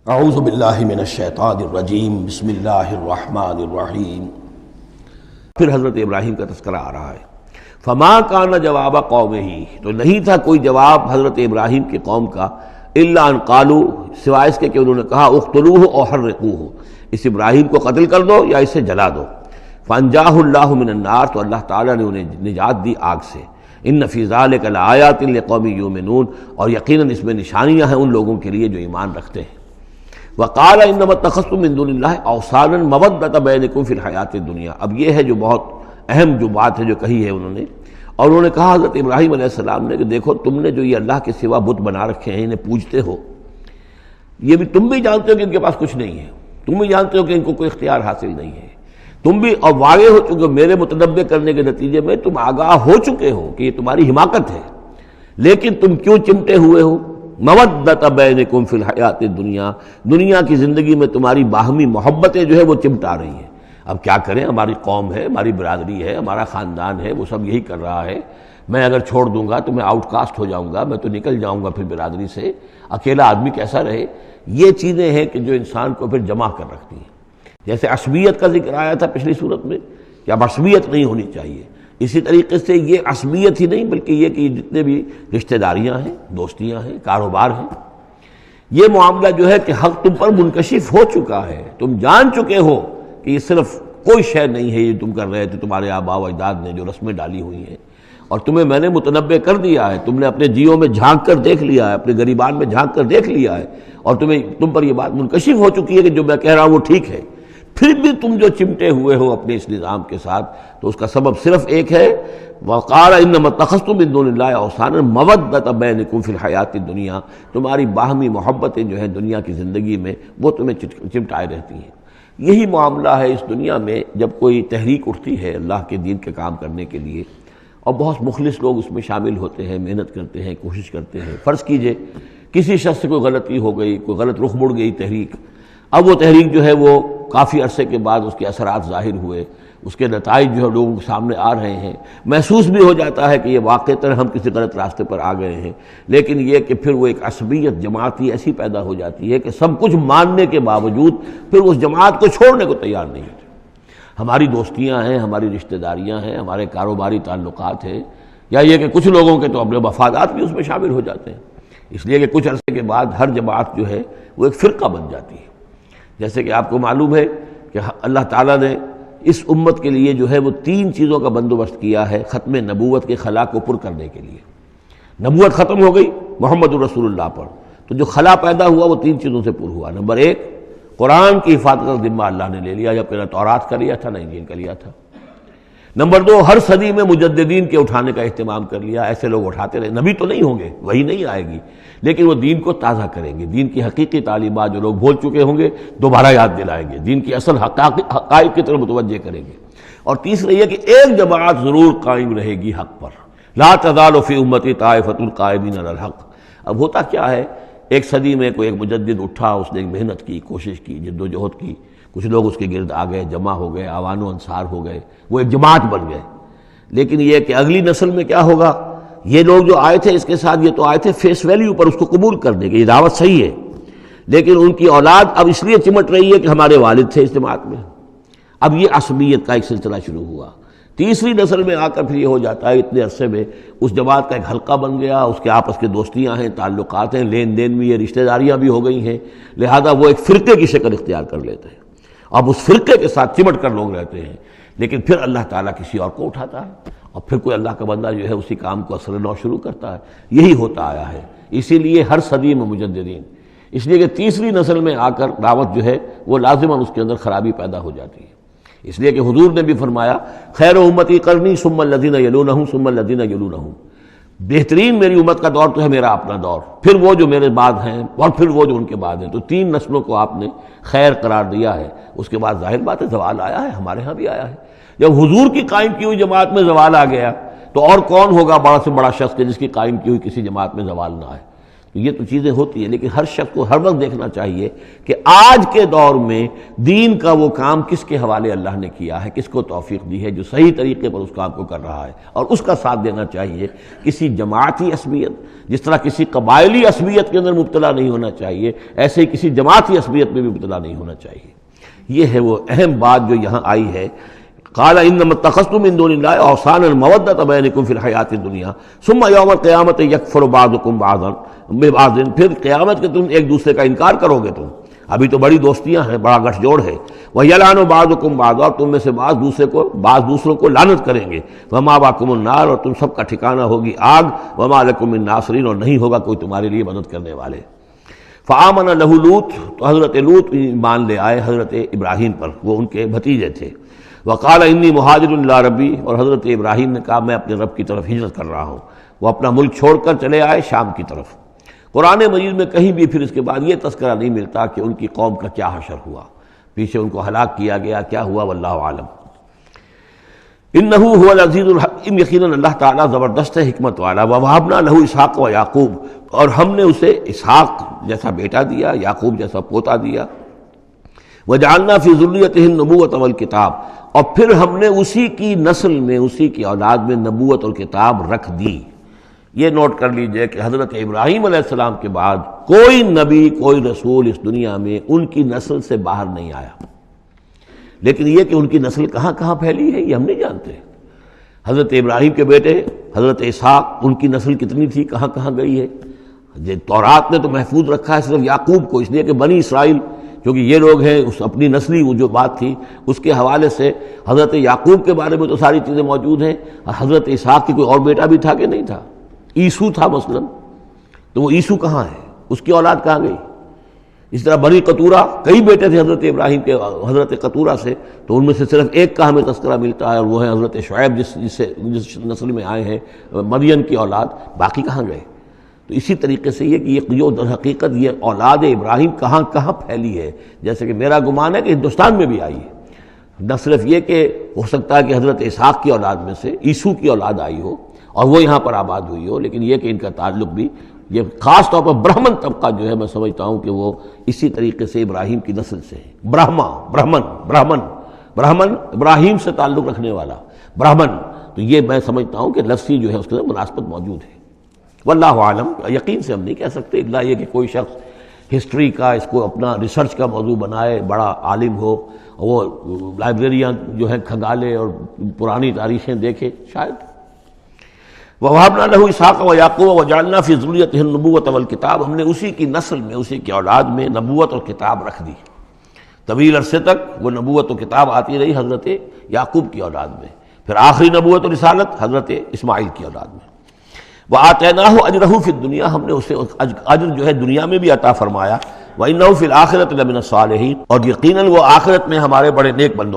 اعوذ باللہ من الشیطان الرجیم بسم اللہ الرحمن الرحیم۔ پھر حضرت ابراہیم کا تذکرہ آ رہا ہے۔ فما کان جواب قومہ، تو نہیں تھا کوئی جواب حضرت ابراہیم کی قوم کا، الا ان قالوا، سوائے اس کے کہ انہوں نے کہا اقتلوہ او حرقوہ، اس ابراہیم کو قتل کر دو یا اسے جلا دو۔ فانجاہ اللہ من النار، تو اللہ تعالیٰ نے انہیں نجات دی آگ سے۔ ان فی ذلک لآیات لقوم یؤمنون، اور یقیناً اس میں نشانیاں ہیں ان لوگوں کے لیے جو ایمان رکھتے ہیں۔ وقال انما اتخذتم من دون اللہ اوثانا مودۃ بینکم فی الحیاۃ الدنیا، اب یہ ہے جو بہت اہم جو بات ہے جو کہی ہے انہوں نے، اور انہوں نے کہا حضرت ابراہیم علیہ السلام نے کہ دیکھو تم نے جو یہ اللہ کے سوا بت بنا رکھے ہیں، انہیں پوجتے ہو، یہ بھی تم بھی جانتے ہو کہ ان کے پاس کچھ نہیں ہے، تم بھی جانتے ہو کہ ان کو کوئی اختیار حاصل نہیں ہے، تم بھی اور واقع ہو چکے میرے متنبع کرنے کے نتیجے میں تم آگاہ ہو چکے ہو کہ یہ تمہاری حماقت ہے، لیکن تم کیوں چمٹے ہوئے ہو؟ مودۃ بینکم فی الحیات الدنیا، دنیا کی زندگی میں تمہاری باہمی محبتیں جو ہے وہ چمٹا رہی ہیں۔ اب کیا کریں، ہماری قوم ہے، ہماری برادری ہے، ہمارا خاندان ہے، وہ سب یہی کر رہا ہے، میں اگر چھوڑ دوں گا تو میں آؤٹ کاسٹ ہو جاؤں گا، میں تو نکل جاؤں گا پھر برادری سے، اکیلا آدمی کیسا رہے۔ یہ چیزیں ہیں کہ جو انسان کو پھر جمع کر رکھتی ہیں۔ جیسے عصبیت کا ذکر آیا تھا پچھلی صورت میں کہ اب عصبیت نہیں ہونی چاہیے، اسی طریقے سے یہ عصبیت ہی نہیں بلکہ یہ کہ جتنے بھی رشتہ داریاں ہیں، دوستیاں ہیں، کاروبار ہیں، یہ معاملہ جو ہے کہ حق تم پر منکشف ہو چکا ہے، تم جان چکے ہو کہ یہ صرف کوئی شے نہیں ہے یہ تم کر رہے تھے، تمہارے آباء و اجداد نے جو رسمیں ڈالی ہوئی ہیں، اور تمہیں میں نے متنبع کر دیا ہے، تم نے اپنے جیوں میں جھانک کر دیکھ لیا ہے، اپنے گریبان میں جھانک کر دیکھ لیا ہے، اور تم پر یہ بات منکشف ہو چکی ہے کہ جو میں کہہ رہا ہوں وہ ٹھیک ہے، پھر بھی تم جو چمٹے ہوئے ہو اپنے اس نظام کے ساتھ، تو اس کا سبب صرف ایک ہے، وقال انما اتخذتم من دون اللہ اوثانا مودۃ بینکم فی الحیاۃ الدنیا، تمہاری باہمی محبتیں جو ہیں دنیا کی زندگی میں وہ تمہیں چمٹائے رہتی ہیں۔ یہی معاملہ ہے اس دنیا میں جب کوئی تحریک اٹھتی ہے اللہ کے دین کے کام کرنے کے لیے، اور بہت مخلص لوگ اس میں شامل ہوتے ہیں، محنت کرتے ہیں، کوشش کرتے ہیں۔ فرض کیجئے کسی شخص سے کوئی غلطی ہو گئی، کوئی غلط رخ مڑ گئی تحریک، اب وہ تحریک جو ہے وہ کافی عرصے کے بعد اس کے اثرات ظاہر ہوئے، اس کے نتائج جو ہے لوگوں کے سامنے آ رہے ہیں، محسوس بھی ہو جاتا ہے کہ یہ واقعتاً ہم کسی غلط راستے پر آ گئے ہیں، لیکن یہ کہ پھر وہ ایک عصبیت جماعتی ایسی پیدا ہو جاتی ہے کہ سب کچھ ماننے کے باوجود پھر اس جماعت کو چھوڑنے کو تیار نہیں ہوتے۔ ہماری دوستیاں ہیں، ہماری رشتہ داریاں ہیں، ہمارے کاروباری تعلقات ہیں، یا یہ کہ کچھ لوگوں کے تو اپنے مفادات بھی اس میں شامل ہو جاتے ہیں، اس لیے کہ کچھ عرصے کے بعد ہر جماعت جو ہے وہ ایک فرقہ بن جاتی ہے۔ جیسے کہ آپ کو معلوم ہے کہ اللہ تعالیٰ نے اس امت کے لیے جو ہے وہ 3 چیزوں کا بندوبست کیا ہے ختم نبوت کے خلا کو پر کرنے کے لیے۔ نبوت ختم ہو گئی محمد الرسول اللہ پر، تو جو خلا پیدا ہوا وہ 3 چیزوں سے پر ہوا۔ نمبر 1، قرآن کی حفاظت کا ذمہ اللہ نے لے لیا، جبکہ نہ تورات کا لیا تھا نہ انجیل کا لیا تھا۔ نمبر 2، ہر صدی میں مجددین کے اٹھانے کا اہتمام کر لیا، ایسے لوگ اٹھاتے رہے، نبی تو نہیں ہوں گے، وہی نہیں آئے گی، لیکن وہ دین کو تازہ کریں گے، دین کی حقیقی تعلیمات جو لوگ بھول چکے ہوں گے دوبارہ یاد دلائیں گے، دین کی اصل حقائق کی طرف متوجہ کریں گے۔ اور تیسرا یہ کہ ایک جماعت ضرور قائم رہے گی حق پر، لا تزال فی امتی طائفۃ قائمین علی الحق۔ اب ہوتا کیا ہے، ایک صدی میں کوئی ایک مجدد اٹھا، اس نے محنت کی، کوشش کی، جد و جہد کی، کچھ لوگ اس کے گرد آ گئے، جمع ہو گئے، اعوان و انصار ہو گئے، وہ ایک جماعت بن گئے۔ لیکن یہ کہ اگلی نسل میں کیا ہوگا، یہ لوگ جو آئے تھے اس کے ساتھ، یہ تو آئے تھے فیس ویلیو پر اس کو قبول کرنے کے، یہ دعوت صحیح ہے، لیکن ان کی اولاد اب اس لیے چمٹ رہی ہے کہ ہمارے والد تھے اس جماعت میں۔ اب یہ عصبیت کا ایک سلسلہ شروع ہوا۔ تیسری نسل میں آ کر پھر یہ ہو جاتا ہے اتنے عرصے میں اس جماعت کا ایک حلقہ بن گیا، اس کے آپس کے دوستیاں ہیں، تعلقات ہیں، لین دین بھی ہے، رشتہ داریاں بھی ہو گئی ہیں، لہذا وہ ایک فرقے کی شکل اختیار کر لیتے ہیں۔ اب اس فرقے کے ساتھ چمٹ کر لوگ رہتے ہیں، لیکن پھر اللہ تعالیٰ کسی اور کو اٹھاتا ہے، اور پھر کوئی اللہ کا بندہ جو ہے اسی کام کو اثر نو شروع کرتا ہے۔ یہی ہوتا آیا ہے، اسی لیے ہر صدی میں مجددین، اس لیے کہ تیسری نسل میں آ کر دعوت جو ہے وہ لازماً اس کے اندر خرابی پیدا ہو جاتی ہے۔ اس لیے کہ حضور نے بھی فرمایا خیر امتی قرنی ثم الذین یلونہم ثم الذین یلونہم، بہترین میری امت کا دور تو ہے میرا اپنا دور، پھر وہ جو میرے بعد ہیں، اور پھر وہ جو ان کے بعد ہیں، تو 3 نسلوں کو آپ نے خیر قرار دیا ہے۔ اس کے بعد ظاہر بات ہے زوال آیا ہے، ہمارے ہاں بھی آیا ہے۔ جب حضور کی قائم کی ہوئی جماعت میں زوال آ گیا تو اور کون ہوگا بڑا سے بڑا شخص کہ جس کی قائم کی ہوئی کسی جماعت میں زوال نہ آئے۔ یہ تو چیزیں ہوتی ہیں، لیکن ہر شخص کو ہر وقت دیکھنا چاہیے کہ آج کے دور میں دین کا وہ کام کس کے حوالے اللہ نے کیا ہے، کس کو توفیق دی ہے جو صحیح طریقے پر اس کام کو کر رہا ہے، اور اس کا ساتھ دینا چاہیے۔ کسی جماعتی عصبیت، جس طرح کسی قبائلی عصبیت کے اندر مبتلا نہیں ہونا چاہیے، ایسے ہی کسی جماعتی عصبیت میں بھی مبتلا نہیں ہونا چاہیے۔ یہ ہے وہ اہم بات جو یہاں آئی ہے۔ قال انما اتخذتم من دون الله اوثانا مودۃ بینکم فی الحیاۃ الدنیا ثم یوم القیامۃ یکفر بعضکم بعضا ببعض، پھر قیامت کے تم ایک دوسرے کا انکار کرو گے، تم ابھی تو بڑی دوستیاں ہیں، بڑا گٹھ جوڑ ہے، وَيَلْعَنُ بَعْضُكُمْ بعضا، اور تم میں سے بعض دوسروں کو لعنت کریں گے، وَمَأْوَاكُمُ النَّارُ، اور تم سب کا ٹھکانہ ہوگی آگ، وَمَا لَكُم مِّن نَاصِرِينَ، اور نہیں ہوگا کوئی تمہارے لیے مدد کرنے والے۔ فآمن لہ لوط، تو حضرت لوط ایمان لے آئے حضرت ابراہیم پر، وہ ان کے بھتیجے تھے۔ وقال انی مہاجر الی ربی، اور حضرت ابراہیم نے کہا میں اپنے رب کی طرف ہجرت کر رہا ہوں۔ وہ اپنا ملک چھوڑ کر چلے آئے شام کی طرف۔ قرآن مجید میں کہیں بھی پھر اس کے بعد یہ تذکرہ نہیں ملتا کہ ان کی قوم کا کیا حشر ہوا، پیچھے ان کو ہلاک کیا گیا، کیا ہوا، واللہ عالم۔ انہ هو العزیز الحکیم، یقیناً اللہ تعالیٰ زبردست ہے، حکمت والا۔ ووہبنا لہ اسحاق و یعقوب، اور ہم نے اسے اسحاق جیسا بیٹا دیا، یعقوب جیسا پوتا دیا۔ وجعلنا فی ذریتہ النبوۃ والکتاب، اور پھر ہم نے اسی کی نسل میں، اسی کی اولاد میں نبوت اور کتاب رکھ دی۔ یہ نوٹ کر لیجئے کہ حضرت ابراہیم علیہ السلام کے بعد کوئی نبی، کوئی رسول اس دنیا میں ان کی نسل سے باہر نہیں آیا، لیکن یہ کہ ان کی نسل کہاں کہاں پھیلی ہے یہ ہم نہیں جانتے۔ حضرت ابراہیم کے بیٹے حضرت اسحاق، ان کی نسل کتنی تھی، کہاں کہاں گئی ہے۔ تورات نے تو محفوظ رکھا ہے صرف یعقوب کو، اس لیے کہ بنی اسرائیل کیونکہ یہ لوگ ہیں، اس اپنی نسلی وہ جو بات تھی اس کے حوالے سے حضرت یعقوب کے بارے میں تو ساری چیزیں موجود ہیں۔ حضرت اسحاق کی کوئی اور بیٹا بھی تھا کہ نہیں تھا؟ عیسو تھا مثلا، تو وہ عیسو کہاں ہے، اس کی اولاد کہاں گئی؟ اس طرح بنی قطورہ، کئی بیٹے تھے حضرت ابراہیم کے حضرت قطورہ سے، تو ان میں سے صرف ایک کا ہمیں تذکرہ ملتا ہے، اور وہ ہے حضرت شعیب جس نسل میں آئے ہیں، مریم کی اولاد، باقی کہاں گئے؟ تو اسی طریقے سے یہ کہ یہ در حقیقت یہ اولاد ابراہیم کہاں کہاں پھیلی ہے، جیسے کہ میرا گمان ہے کہ ہندوستان میں بھی آئی ہے۔ نہ صرف یہ کہ ہو سکتا ہے کہ حضرت اسحاق کی اولاد میں سے عیسو کی اولاد آئی ہو اور وہ یہاں پر آباد ہوئی ہو، لیکن یہ کہ ان کا تعلق بھی یہ خاص طور پر برہمن طبقہ جو ہے، میں سمجھتا ہوں کہ وہ اسی طریقے سے ابراہیم کی نسل سے ہے۔ برہمن ابراہیم سے تعلق رکھنے والا برہمن، تو یہ میں سمجھتا ہوں کہ لفظی جو ہے اس کے اندر مناسبت موجود ہے۔ واللہ عالم، یقین سے ہم نہیں کہہ سکتے، الا یہ کہ کوئی شخص ہسٹری کا اس کو اپنا ریسرچ کا موضوع بنائے، بڑا عالم ہو، وہ لائبریریاں جو ہیں کھنگالے اور پرانی تاریخیں دیکھے، شاید۔ وَوَهَبْنَا لَهُ إِسْحَاقَ وَيَعْقُوبَ وَجَعَلْنَا فِي ذُرِّيَّتِهِ النُّبُوَّةَ وَالْكِتَابَ، ہم نے اسی کی نسل میں، اسی کی اولاد میں نبوت اور کتاب رکھ دی۔ طویل عرصے تک وہ نبوت و کتاب آتی رہی حضرت یعقوب کی اولاد میں، پھر آخری نبوت و رسالت حضرت اسماعیل کی اولاد میں۔ وَآتَيْنَاهُ أَجْرَهُ فِي الدُّنْيَا، ہم نے اسے اجر جو ہے دنیا میں بھی عطا فرمایا۔ وَإِنَّهُ فِي الْآخِرَةِ لَمِنَ الصَّالِحِينَ، اور یقیناً وہ آخرت میں ہمارے بڑے نیک بندوں